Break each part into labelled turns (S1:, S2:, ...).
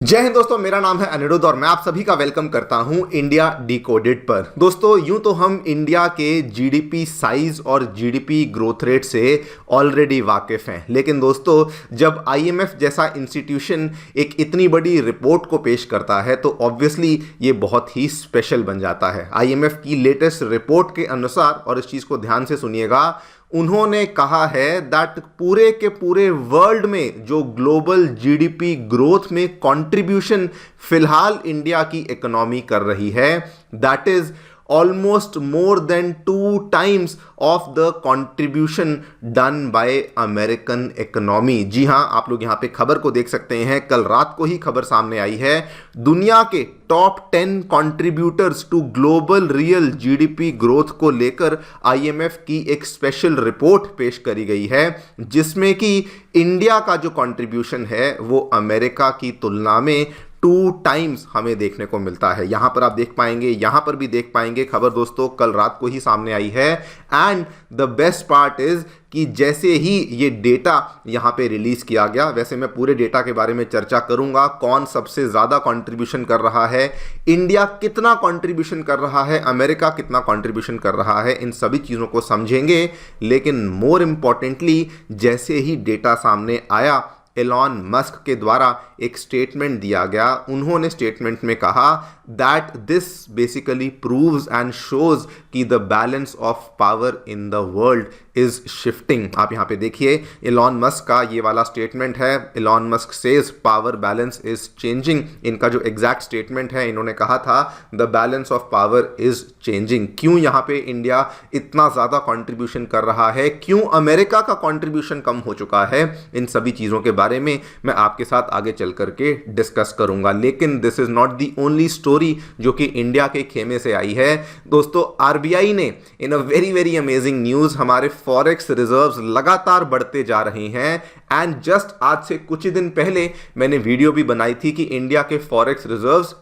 S1: जय हिंद दोस्तों, मेरा नाम है अनिरुद्ध और मैं आप सभी का वेलकम करता हूं इंडिया डिकोडेड पर। दोस्तों, यूं तो हम इंडिया के जीडीपी साइज और जीडीपी ग्रोथ रेट से ऑलरेडी वाकिफ हैं, लेकिन दोस्तों जब आईएमएफ जैसा इंस्टीट्यूशन एक इतनी बड़ी रिपोर्ट को पेश करता है तो ऑब्वियसली ये बहुत ही स्पेशल बन जाता है। आईएमएफ की लेटेस्ट रिपोर्ट के अनुसार, और इस चीज़ को ध्यान से सुनिएगा, उन्होंने कहा है दैट पूरे के पूरे वर्ल्ड में जो ग्लोबल जीडीपी ग्रोथ में कंट्रीब्यूशन फिलहाल इंडिया की इकोनॉमी कर रही है, that is almost more than 2 times of the contribution done by American economy। जी हां, आप लोग यहां पे खबर को देख सकते हैं। कल रात को ही खबर सामने आई है। दुनिया के top 10 contributors to global real GDP growth को लेकर आईएमएफ की एक स्पेशल रिपोर्ट पेश करी गई है, जिसमें कि इंडिया का जो कंट्रीब्यूशन है वो अमेरिका की तुलना में 2 टाइम्स हमें देखने को मिलता है। यहां पर आप देख पाएंगे, यहां पर भी देख पाएंगे। खबर दोस्तों कल रात को ही सामने आई है। And the best part is कि जैसे ही ये डेटा यहां पे रिलीज किया गया, वैसे मैं पूरे डेटा के बारे में चर्चा करूंगा, कौन सबसे ज्यादा कंट्रीब्यूशन कर रहा है, इंडिया कितना कंट्रीब्यूशन कर रहा है, अमेरिका कितना कंट्रीब्यूशन कर रहा है, इन सभी चीजों को समझेंगे। लेकिन मोर इंपॉर्टेंटली, जैसे ही डेटा सामने आया, एलॉन मस्क के द्वारा एक स्टेटमेंट दिया गया। उन्होंने स्टेटमेंट में कहा that this basically proves and shows कि the balance of power in the world is shifting. आप यहां पे देखिए, एलॉन मस्क का ये वाला स्टेटमेंट है। Elon Musk says power balance is changing. इनका जो एग्जैक्ट स्टेटमेंट है, इन्होंने कहा था the balance of power is changing. क्यों यहां पे इंडिया इतना ज्यादा कंट्रीब्यूशन कर रहा है, क्यों अमेरिका का कंट्रीब्यूशन कम हो चुका है, इन सभी चीजों के बारे में मैं आपके साथ आगे चल करके डिस्कस करूंगा। लेकिन this is not the only story जो कि इंडिया के खेमे से आई है। दोस्तों, आरबीआई ने in a very very amazing news, हमारे फॉरेक्स रिजर्व्स लगातार बढ़ते जा रहे हैं। एंड जस्ट आज से कुछ ही दिन पहले मैंने वीडियो भी बनाई थी कि इंडिया के फॉरेक्स रिजर्व्स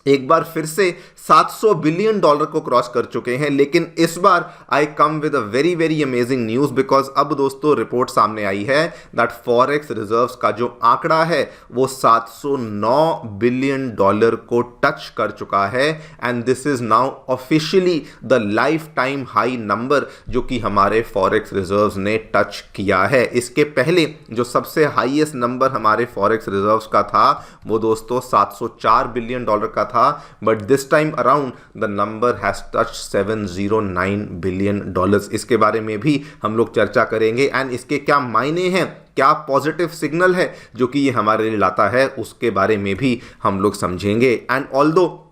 S1: एक बार फिर से $700 बिलियन को क्रॉस कर चुके हैं। लेकिन इस बार I come with a very very amazing news, because अब दोस्तों रिपोर्ट सामने आई है दैट फॉरेक्स रिजर्व्स का जो आंकड़ा है वो $709 बिलियन को टच कर चुका है। And this is now officially the life time high number जो कि हमारे फॉरेक्स रिजर्व्स ने टच किया है। इसके पहले जो सबसे हाईएस्ट नंबर हमारे फॉरेक्स रिजर्व्स का था वो दोस्तों $704 बिलियन का था। But this time around the number has touch $709 billion. इसके बारे में भी हम लोग चर्चा करेंगे एंड इसके क्या मायने हैं, क्या पॉजिटिव सिग्नल है जो कि ये हमारे लिए लाता है, उसके बारे में भी हम लोग समझेंगे। एंड ऑल्दो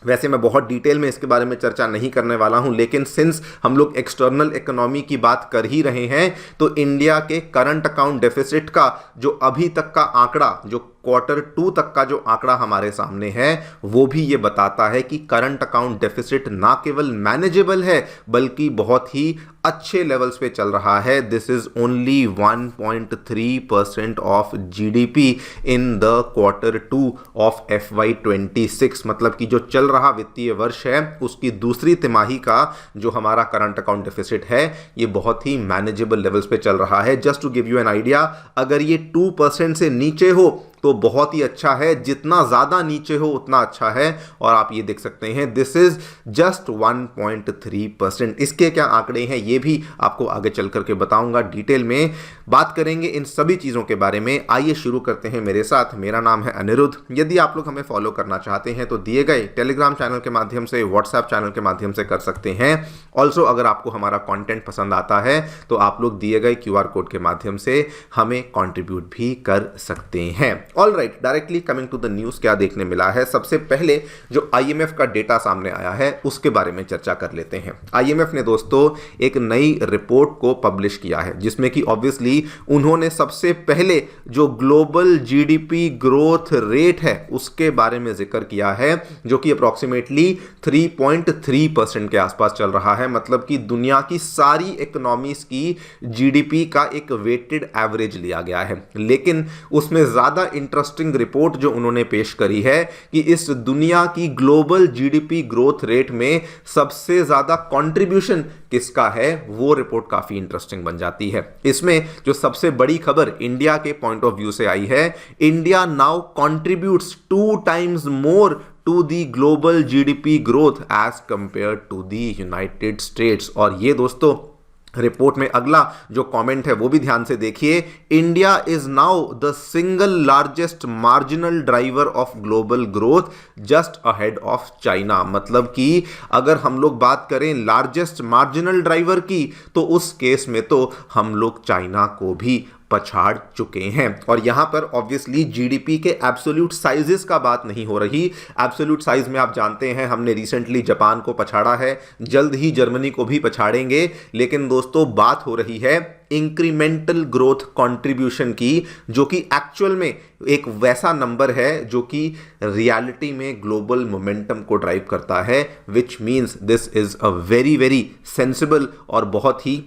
S1: वैसे मैं बहुत डिटेल में इसके बारे में चर्चा नहीं करने वाला हूं, लेकिन सिंस हम लोग एक्सटर्नल इकोनॉमी की बात कर ही रहे हैं तो इंडिया के करंट अकाउंट डेफिसिट का जो अभी तक का आंकड़ा, जो Q2 तक का जो आंकड़ा हमारे सामने है, वो भी ये बताता है कि करंट अकाउंट डेफिसिट ना केवल मैनेजेबल है बल्कि बहुत ही अच्छे लेवल्स पे चल रहा है। This is only 1.3% of GDP in the Q2 of FY26। मतलब कि जो चल रहा वित्तीय वर्ष है उसकी दूसरी तिमाही का जो हमारा करंट अकाउंट डेफिसिट है ये बहुत ही मैनेजेबल लेवल्स पे चल रहा है। Just to give you an idea, अगर ये 2% से नीचे हो तो बहुत ही अच्छा है, जितना ज्यादा नीचे हो उतना अच्छा है। और आप ये देख सकते हैं दिस इज जस्ट 1.3%। इसके क्या आंकड़े हैं ये भी आपको आगे चल करके बताऊंगा, डिटेल में बात करेंगे इन सभी चीजों के बारे में। आइए शुरू करते हैं मेरे साथ। मेरा नाम है अनिरुद्ध। यदि आप लोग हमें फॉलो करना चाहते हैं तो दिए गए टेलीग्राम चैनल के माध्यम से, व्हाट्सएप चैनल के माध्यम से कर सकते हैं। ऑल्सो अगर आपको हमारा कंटेंट पसंद आता है तो आप लोग दिए गए QR कोड के माध्यम से हमें कंट्रीब्यूट भी कर सकते हैं। All right, directly coming to the news, क्या देखने मिला है। सबसे पहले जो आईएमएफ का डेटा सामने आया है उसके बारे में चर्चा कर लेते हैं। आईएमएफ ने दोस्तों एक नई रिपोर्ट को पब्लिश किया है जिसमें कि ऑब्वियसली उन्होंने सबसे पहले जो ग्लोबल जीडीपी ग्रोथ रेट है उसके बारे में जिक्र किया है, जो कि अप्रोक्सीमेटली 3.3% के आसपास चल रहा है। मतलब कि दुनिया की सारी इकोनॉमीज की जीडीपी का एक वेटेड एवरेज लिया गया है, लेकिन उसमें ज्यादा इंटरेस्टिंग रिपोर्ट जो उन्होंने पेश करी है कि इस दुनिया की ग्लोबल जीडीपी ग्रोथ रेट में सबसे ज्यादा कंट्रीब्यूशन किसका है, वो रिपोर्ट काफी इंटरेस्टिंग बन जाती है। इसमें जो सबसे बड़ी खबर इंडिया के पॉइंट ऑफ व्यू से आई है, India now contributes 2 times more to the global GDP growth as compared to the United States। और ये दोस्तों रिपोर्ट में अगला जो कमेंट है वो भी ध्यान से देखिए, India is now the single largest marginal driver of global growth just ahead of China. मतलब कि अगर हम लोग बात करें लार्जेस्ट मार्जिनल ड्राइवर की, तो उस केस में तो हम लोग चाइना को भी पछाड़ चुके हैं। और यहां पर ऑब्वियसली जीडीपी के एब्सोल्यूट साइजेस का बात नहीं हो रही। एब्सोल्यूट साइज में आप जानते हैं हमने रिसेंटली जापान को पछाड़ा है, जल्द ही जर्मनी को भी पछाड़ेंगे, लेकिन दोस्तों बात हो रही है इंक्रीमेंटल ग्रोथ कंट्रीब्यूशन की, जो कि एक्चुअल में एक वैसा नंबर है जो कि रियलिटी में ग्लोबल मोमेंटम को ड्राइव करता है, which means this is a very very sensible और बहुत ही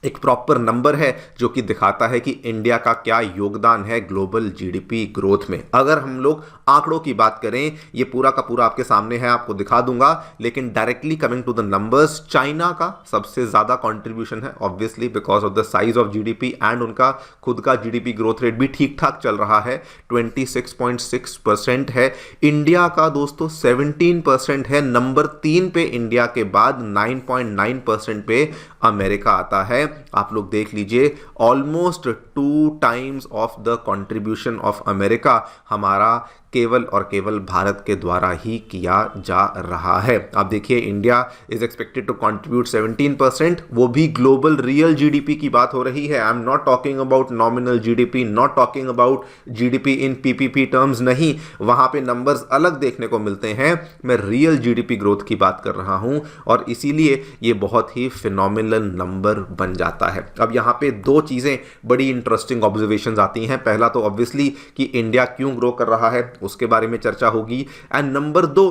S1: एक प्रॉपर नंबर है जो कि दिखाता है कि इंडिया का क्या योगदान है ग्लोबल जीडीपी ग्रोथ में। अगर हम लोग आंकड़ों की बात करें, ये पूरा का पूरा आपके सामने है, आपको दिखा दूंगा, लेकिन directly coming to the numbers, China का सबसे ज्यादा कंट्रीब्यूशन है obviously because of the size of GDP and उनका खुद का जीडीपी ग्रोथ रेट भी ठीक ठाक चल रहा है, 26.6% है। इंडिया का दोस्तों 17% है। नंबर 3 पे इंडिया के बाद 9.9% पे अमेरिका आता है। आप लोग देख लीजिए, almost 2 times of the contribution of America हमारा केवल और केवल भारत के द्वारा ही किया जा रहा है। आप देखिए India is expected to contribute 17%, वो भी ग्लोबल रियल जीडीपी की बात हो रही है। I am not talking about nominal GDP, not talking about GDP in PPP terms, नहीं, वहां पे नंबर्स अलग देखने को मिलते हैं। मैं रियल जीडीपी ग्रोथ की बात कर रहा हूं और इसीलिए ये बहुत ही फिनोमिनल नंबर बन जाता है। अब यहां पे 2 चीजें बड़ी इंटरेस्टिंग ऑब्जर्वेशंस आती हैं। पहला तो ऑब्वियसली कि इंडिया क्यों ग्रो कर रहा है, उसके बारे में चर्चा होगी, एंड नंबर 2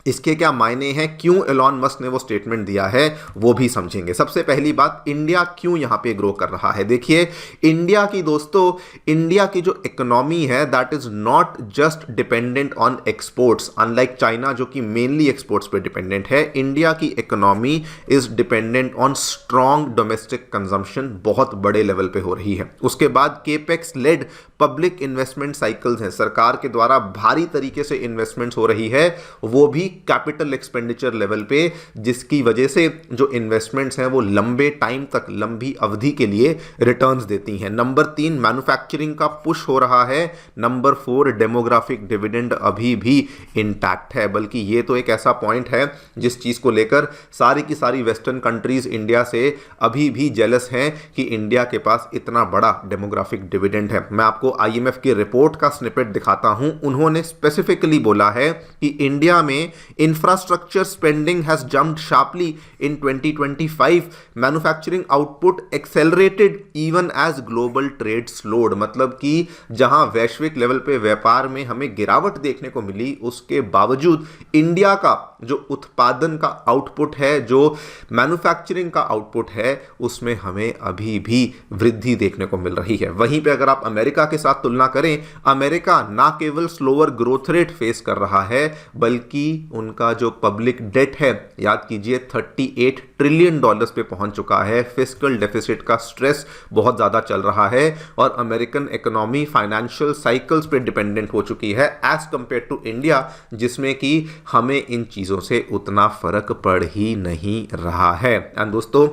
S1: इसके क्या मायने हैं, क्यों एलॉन मस्क ने वो स्टेटमेंट दिया है, वो भी समझेंगे। सबसे पहली बात, इंडिया क्यों यहां पे ग्रो कर रहा है। देखिए इंडिया की दोस्तों, इंडिया की जो इकोनॉमी है that is not just dependent on exports, unlike China जो कि मेनली एक्सपोर्ट्स पे डिपेंडेंट है। इंडिया की economy is dependent on strong domestic consumption, बहुत बड़े लेवल पे हो रही है। उसके बाद capex led public investment cycles हैं, सरकार के द्वारा भारी तरीके से इन्वेस्टमेंट्स हो रही है, वो भी कैपिटल एक्सपेंडिचर लेवल पे, जिसकी वजह से जो इन्वेस्टमेंट्स हैं वो लंबे टाइम तक, लंबी अवधि के लिए रिटर्न्स देती हैं। नंबर 3 मैन्युफैक्चरिंग का पुश हो रहा है। नंबर 4 डेमोग्राफिक डिविडेंड अभी भी इंटैक्ट है, बल्कि ये तो एक ऐसा पॉइंट है जिस चीज को लेकर सारी की सारी वेस्टर्न कंट्रीज इंडिया से अभी भी जेलस हैं कि इंडिया के पास इतना बड़ा डेमोग्राफिक डिविडेंड है। मैं आपको आईएमएफ की रिपोर्ट का स्निपेट दिखाता हूं। उन्होंने स्पेसिफिकली बोला है कि इंडिया में infrastructure spending has jumped sharply in 2025, manufacturing output accelerated even as global trade slowed। मतलब कि जहां वैश्विक लेवल पे व्यापार में हमें गिरावट देखने को मिली, उसके बावजूद इंडिया का जो उत्पादन का आउटपुट है, जो मैन्युफैक्चरिंग का आउटपुट है, उसमें हमें अभी भी वृद्धि देखने को मिल रही है। वहीं पे अगर आप अमेरिका के साथ तुलना करें, अमेरिका ना केवल स्लोअर ग्रोथ रेट फेस कर रहा है, बल्कि उनका जो पब्लिक डेट है, याद कीजिए 38 ट्रिलियन डॉलर्स पे पहुंच चुका है। फिस्कल डेफिसिट का स्ट्रेस बहुत ज्यादा चल रहा है और अमेरिकन इकोनॉमी फाइनेंशियल साइकिल्स पे डिपेंडेंट हो चुकी है एज कंपेयर टू इंडिया, जिसमें कि हमें इन चीजों से उतना फर्क पड़ ही नहीं रहा है। एंड दोस्तों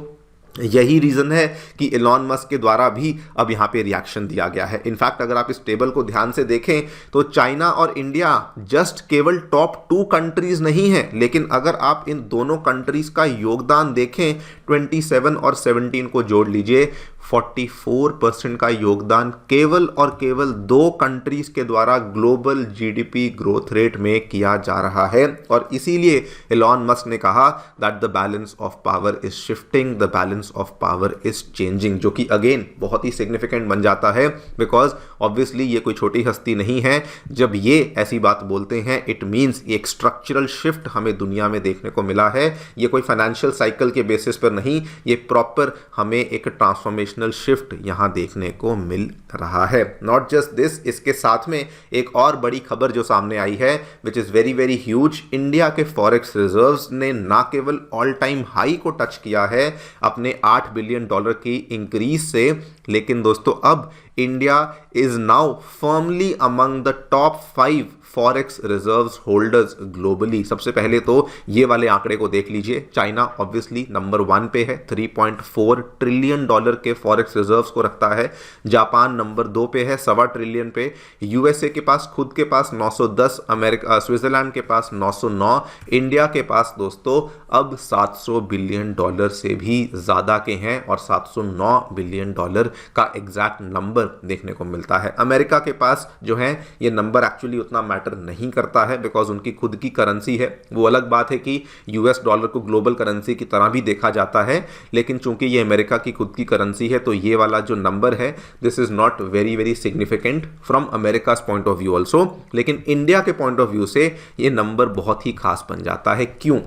S1: यही रीजन है कि इलॉन मस्क के द्वारा भी अब यहां पे रिएक्शन दिया गया है। इनफैक्ट अगर आप इस टेबल को ध्यान से देखें तो चाइना और इंडिया जस्ट केवल टॉप 2 कंट्रीज नहीं है, लेकिन अगर आप इन दोनों कंट्रीज का योगदान देखें, 27 और 17 को जोड़ लीजिए, 44% का योगदान केवल और केवल 2 कंट्रीज के द्वारा ग्लोबल जीडीपी ग्रोथ रेट में किया जा रहा है। और इसीलिए इलॉन मस्क ने कहा that the balance of power is shifting, the balance of power is changing, जो कि अगेन बहुत ही सिग्निफिकेंट बन जाता है बिकॉज ऑब्वियसली ये कोई छोटी हस्ती नहीं है। जब ये ऐसी बात बोलते हैं, इट मीन्स एक स्ट्रक्चरल शिफ्ट हमें दुनिया में देखने को मिला है। ये कोई फाइनेंशियल साइकिल के बेसिस पर नहीं, ये प्रॉपर हमें एक ट्रांसफॉर्मेशन ट्रेडिशनल शिफ्ट यहाँ देखने को मिल रहा है। नॉट जस्ट दिस, इसके साथ में एक और बड़ी खबर जो सामने आई है which is very very huge. India के फॉरेक्स रिजर्व्स ने ना केवल ऑल टाइम हाई को टच किया है अपने $8 बिलियन की इंक्रीज से, लेकिन दोस्तों अब India is now firmly among the top 5 forex reserves holders globally. सबसे पहले तो ये वाले आंकड़े को देख लीजिए। चाइना ऑब्वियसली नंबर 1 पे है, $3.4 ट्रिलियन के फॉरेक्स रिजर्व्स को रखता है। जापान नंबर 2 पे है, $1.25 ट्रिलियन पे। यूएसए के पास खुद के पास 910, अमेरिका स्विट्जरलैंड के पास 909, इंडिया के पास दोस्तों अब $700 बिलियन से भी ज्यादा के हैं और $709 बिलियन का एग्जैक्ट नंबर देखने को मिलता है। अमेरिका के पास जो है ये नंबर एक्चुअली उतना मैटर नहीं करता है बिकॉज उनकी खुद की करेंसी है। वो अलग बात है कि यूएस डॉलर को ग्लोबल करेंसी की तरह भी देखा जाता है, लेकिन चूंकि ये अमेरिका की खुद की करेंसी है तो ये वाला जो नंबर है this is not very very significant from America's point of view also, लेकिन इंडिया के पॉइंट ऑफ व्यू से ये नंबर बहुत ही खास बन जाता है। क्यों?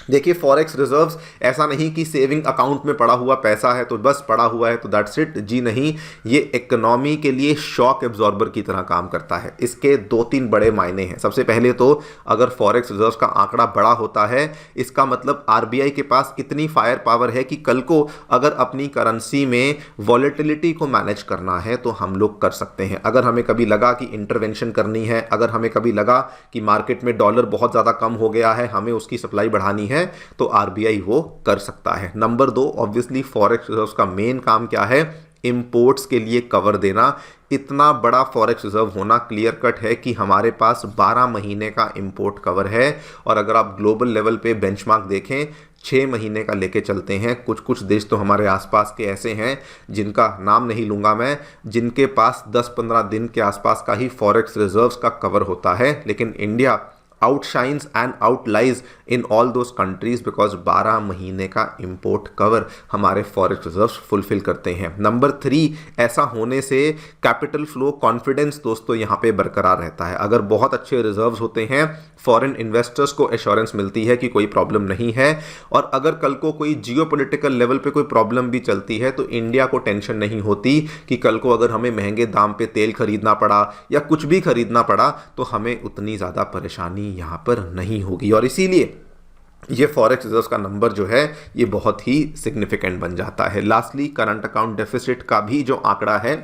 S1: देखिए, फॉरेक्स रिजर्व्स ऐसा नहीं कि सेविंग अकाउंट में पड़ा हुआ पैसा है तो बस पड़ा हुआ है तो दैट्स इट। जी नहीं, ये इकोनॉमी के लिए शॉक एब्जॉर्बर की तरह काम करता है। इसके 2-3 बड़े मायने हैं। सबसे पहले तो अगर फॉरेक्स रिजर्व्स का आंकड़ा बड़ा होता है इसका मतलब आरबीआई के पास इतनी फायर पावर है कि कल को अगर अपनी करेंसी में वॉलेटिलिटी को मैनेज करना है तो हम लोग कर सकते हैं। अगर हमें कभी लगा कि इंटरवेंशन करनी है, अगर हमें कभी लगा कि मार्केट में डॉलर बहुत ज़्यादा कम हो गया है, हमें उसकी सप्लाई बढ़ानी है, तो आरबीआई वो कर सकता है। नंबर 2, ऑब्वियसली फॉरेक्स रिजर्व्स का मेन काम क्या है? इंपोर्ट्स के लिए कवर देना। इतना बड़ा फॉरेक्स रिजर्व होना क्लियर कट है कि हमारे पास 12 महीने का इंपोर्ट कवर है, और अगर आप ग्लोबल लेवल पे बेंचमार्क देखें 6 महीने का लेके चलते हैं। कुछ कुछ देश तो हमारे आसपास के ऐसे हैं जिनका नाम नहीं लूंगा मैं, जिनके पास 10-15 दिन के आसपास का ही फॉरेक्स रिजर्व्स का कवर होता है, लेकिन India outshines and outlies in all those countries because 12 महीने का इंपोर्ट कवर हमारे फॉरेक्स रिजर्व्स फुलफिल करते हैं। नंबर 3, ऐसा होने से कैपिटल फ्लो कॉन्फिडेंस दोस्तों यहाँ पे बरकरार रहता है। अगर बहुत अच्छे रिजर्व्स होते हैं, फॉरेन इन्वेस्टर्स को एश्योरेंस मिलती है कि कोई प्रॉब्लम नहीं है, और अगर कल को कोई जियोपॉलिटिकल लेवल पे कोई प्रॉब्लम भी चलती है तो इंडिया को टेंशन नहीं होती कि कल को अगर हमें महंगे दाम पे तेल खरीदना पड़ा या कुछ भी खरीदना पड़ा तो हमें उतनी ज़्यादा परेशानी यहाँ पर नहीं होगी। और इसीलिए ये फॉरेक्स रिजर्व्स का नंबर जो है ये बहुत ही सिग्निफिकेंट बन जाता है। लास्टली, करंट अकाउंट डेफिसिट का भी जो आंकड़ा है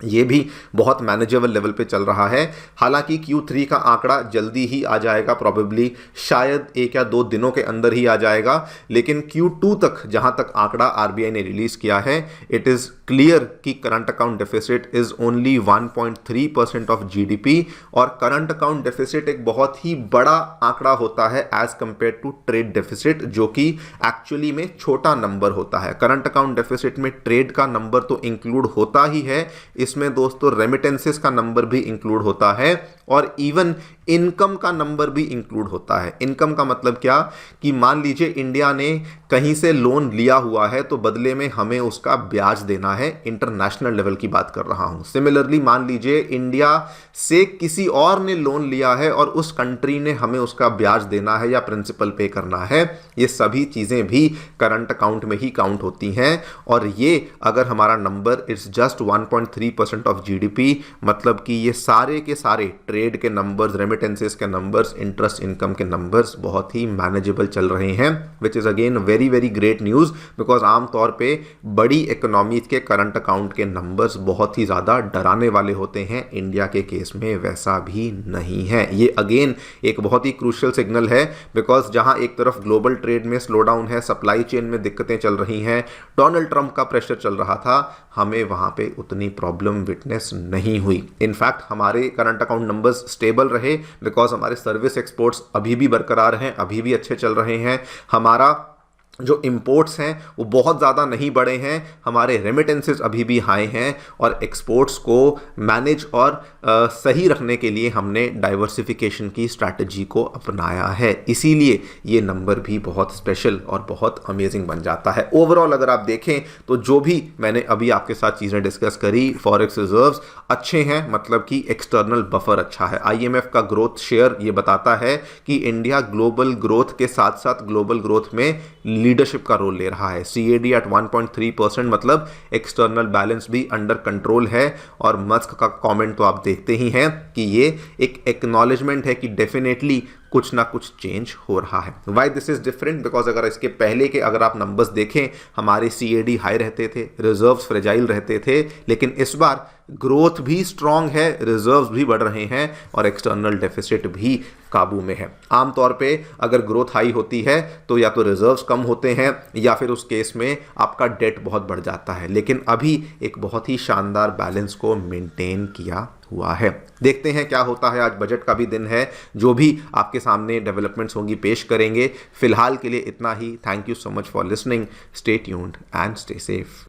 S1: ये भी बहुत मैनेजेबल लेवल पे चल रहा है। हालांकि Q3 का आंकड़ा जल्दी ही आ जाएगा, प्रॉबेबली शायद 1 या 2 दिनों के अंदर ही आ जाएगा, लेकिन Q2 तक जहां तक आंकड़ा आरबीआई ने रिलीज किया है इट इज़ क्लियर कि current account deficit is only 1.3% of GDP, और करंट अकाउंट डेफिसिट एक बहुत ही बड़ा आंकड़ा होता है as compare to trade deficit, जो कि एक्चुअली में छोटा नंबर होता है। करंट अकाउंट डेफिसिट में ट्रेड का नंबर तो इंक्लूड होता ही है, इसमें दोस्तों रेमिटेंसेस का नंबर भी इंक्लूड होता है, और इवन इनकम का नंबर भी इंक्लूड होता है। इनकम का मतलब क्या कि मान लीजिए इंडिया ने कहीं से लोन लिया हुआ है तो बदले में हमें उसका ब्याज देना है, इंटरनेशनल लेवल की बात कर रहा हूं। सिमिलरली मान लीजिए इंडिया से किसी और ने लोन लिया है और उस कंट्री ने हमें उसका ब्याज देना है या प्रिंसिपल पे करना है, ये सभी चीजें भी करंट अकाउंट में ही काउंट होती हैं। और ये अगर हमारा number it's just 1.3% of GDP, मतलब कि ये सारे के सारे ट्रेड के नंबर्स, रेमिटेंसेस के नंबर्स, इंटरेस्ट इनकम के नंबर्स बहुत ही मैनेजेबल चल रहे हैं, which is again very very great news, because आमतौर पे बड़ी इकोनॉमीज के करंट अकाउंट के नंबर्स बहुत ही ज़्यादा डराने वाले होते हैं। इंडिया के केस में वैसा भी नहीं है। ये अगेन एक बहुत ही क्रूशियल सिग्नल है, बिकॉज जहां एक तरफ ग्लोबल ट्रेड में स्लो डाउन है, सप्लाई चेन में दिक्कतें चल रही हैं, डोनाल्ड ट्रंप का प्रेशर चल रहा था, हमें वहां पे उतनी प्रॉब्लम विटनेस नहीं हुई। इनफैक्ट हमारे करंट अकाउंट नंबर्स स्टेबल रहे बिकॉज हमारे सर्विस एक्सपोर्ट्स अभी भी बरकरार हैं, अभी भी अच्छे चल रहे हैं। हमारा जो इंपोर्ट्स हैं वो बहुत ज़्यादा नहीं बढ़े हैं, हमारे रेमिटेंसेस अभी भी हाई हैं, और एक्सपोर्ट्स को मैनेज और सही रखने के लिए हमने डाइवर्सिफिकेशन की स्ट्रैटेजी को अपनाया है। इसीलिए ये नंबर भी बहुत स्पेशल और बहुत अमेजिंग बन जाता है। ओवरऑल अगर आप देखें तो जो भी मैंने अभी आपके साथ चीज़ें डिस्कस करी, फॉरेक्स रिजर्व्स अच्छे हैं, मतलब कि एक्सटर्नल बफर अच्छा है। IMF का ग्रोथ शेयर ये बताता है कि इंडिया ग्लोबल ग्रोथ के साथ साथ ग्लोबल ग्रोथ में लीडरशिप का रोल ले रहा है। CAD एट 1.3%, मतलब एक्सटर्नल बैलेंस भी अंडर कंट्रोल है। और मस्क का कमेंट तो आप देखते ही हैं कि ये एक एक्नॉलेजमेंट है कि डेफिनेटली कुछ ना कुछ चेंज हो रहा है। Why this is different? Because अगर इसके पहले के अगर आप नंबर्स देखें, हमारे CAD हाई रहते थे, रिजर्व्स फ्रेजाइल रहते थे, लेकिन इस बार ग्रोथ भी स्ट्रांग है, रिजर्व्स भी बढ़ रहे हैं और एक्सटर्नल डेफिसिट भी काबू में है। आमतौर पे अगर ग्रोथ हाई होती है तो या तो रिजर्व्स कम होते हैं या फिर उस केस में आपका डेट बहुत बढ़ जाता है, लेकिन अभी एक बहुत ही शानदार बैलेंस को मेंटेन किया हुआ है। देखते हैं क्या होता है। आज बजट का भी दिन है, जो भी आपके सामने डेवलपमेंट्स होंगी पेश करेंगे। फिलहाल के लिए इतना ही। Thank you so much for listening. Stay tuned and stay safe.